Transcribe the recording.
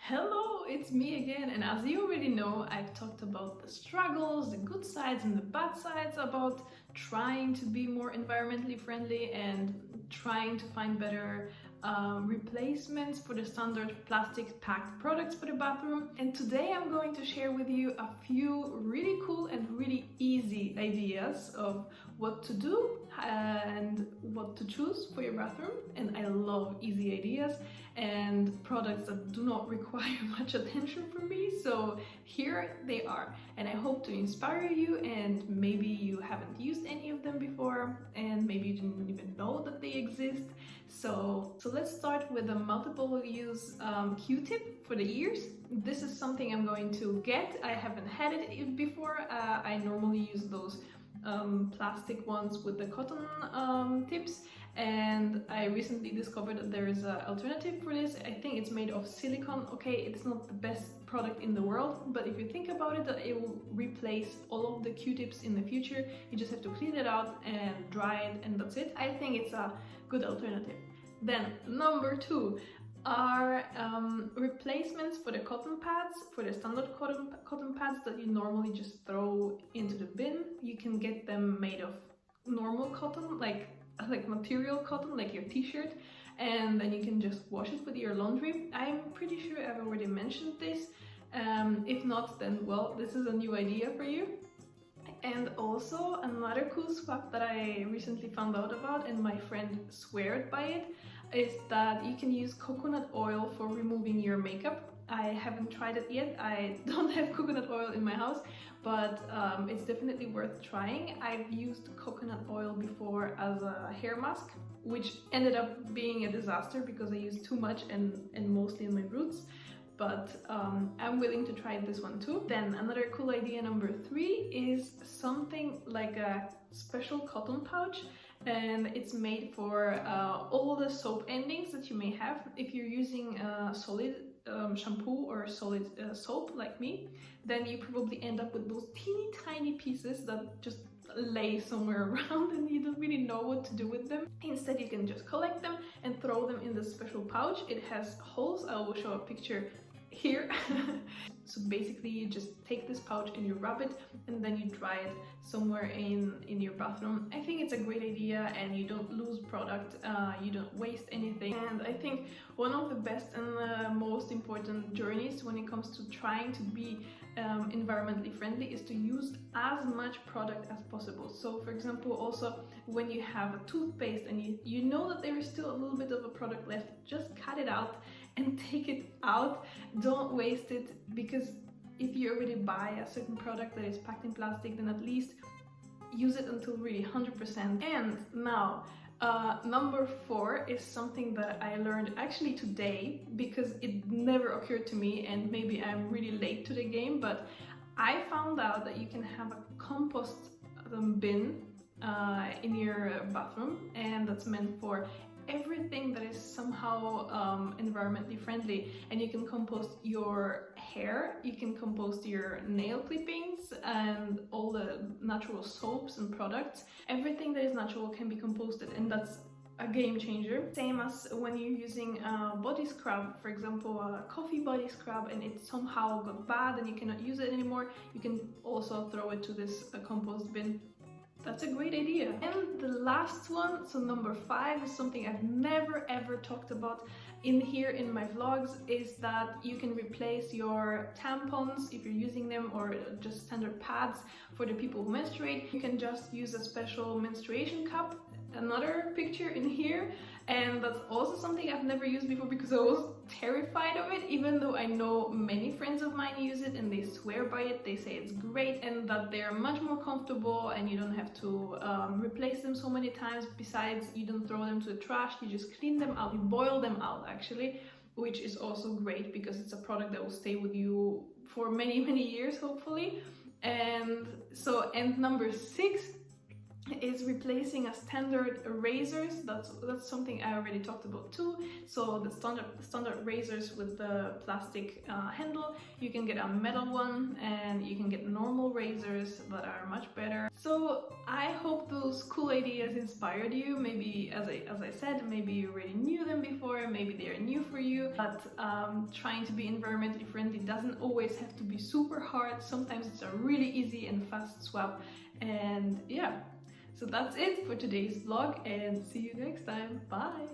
Hello, it's me again, and as you already know, I've talked about the struggles, the good sides and the bad sides about trying to be more environmentally friendly and trying to find better replacements for the standard plastic packed products for the bathroom. And today I'm going to share with you a few really cool and really easy ideas of what to do and what to choose for your bathroom. And I love easy ideas and products that do not require much attention from me, so here they are, and I hope to inspire you. And maybe you haven't used any of them before, and maybe you didn't even know that they exist. So let's start with a multiple use Q-tip for the ears. This is something I'm going to get. I haven't had it before. I normally use those plastic ones with the cotton tips, and I recently discovered that there is an alternative for this. I think it's made of silicone. Okay, it's not the best product in the world, but if you think about it, it will replace all of the Q-tips in the future. You just have to clean it out and dry it, and that's it. I think it's a good alternative. Then number two are replacements for the cotton pads, for the standard cotton pads that you normally just throw into the bin. You can get them made of normal cotton, like material cotton, like your t-shirt, and then you can just wash it with your laundry. I'm pretty sure I've already mentioned this. If not, then well, this is a new idea for you. And also another cool swap that I recently found out about, and my friend swears by it, is that you can use coconut oil for removing your makeup. I haven't tried it yet. I don't have coconut oil in my house, but it's definitely worth trying. I've used coconut oil before as a hair mask, which ended up being a disaster because I used too much and mostly in my roots. But I'm willing to try this one too. Then another cool idea, number three, is something like a special cotton pouch, and it's made for all the soap endings that you may have. If you're using solid shampoo or solid soap like me, then you probably end up with those teeny tiny pieces that just lay somewhere around and you don't really know what to do with them. Instead, you can just collect them and throw them in this special pouch. It has holes. I will show a picture here. So basically you just take this pouch and you wrap it, and then you dry it somewhere in your bathroom. I think it's a great idea, and you don't lose product, you don't waste anything. And I think one of the best and most important journeys when it comes to trying to be environmentally friendly is to use as much product as possible. So for example, also when you have a toothpaste and you know that there is still a little bit of a product left, just cut it out and take it out. Don't waste it, because if you already buy a certain product that is packed in plastic, then at least use it until really 100%. And now number four is something that I learned actually today, because it never occurred to me, and maybe I'm really late to the game, but I found out that you can have a compost bin in your bathroom, and that's meant for everything that is somehow environmentally friendly. And you can compost your hair, you can compost your nail clippings and all the natural soaps and products. Everything that is natural can be composted, and that's a game changer. Same as when you're using a body scrub, for example a coffee body scrub, and it somehow got bad and you cannot use it anymore, you can also throw it to this compost bin. That's a great idea. And the last one, so number five, is something I've never ever talked about in here in my vlogs, is that you can replace your tampons if you're using them, or just standard pads for the people who menstruate. You can just use a special menstruation cup. Another picture in here, and that's also something I've never used before because I was terrified of it, even though I know many friends of mine use it and they swear by it. They say it's great and that they're much more comfortable and you don't have to replace them so many times. Besides, you don't throw them to the trash, you just clean them out, you boil them out actually, which is also great because it's a product that will stay with you for many years hopefully. And number six is replacing a standard razors. That's something I already talked about too. So the standard razors with the plastic handle, you can get a metal one, and you can get normal razors that are much better. So I hope those cool ideas inspired you. Maybe, as I said, maybe you already knew them before, maybe they are new for you, but trying to be environmentally friendly doesn't always have to be super hard. Sometimes it's a really easy and fast swap. And yeah, so that's it for today's vlog, and see you next time. Bye!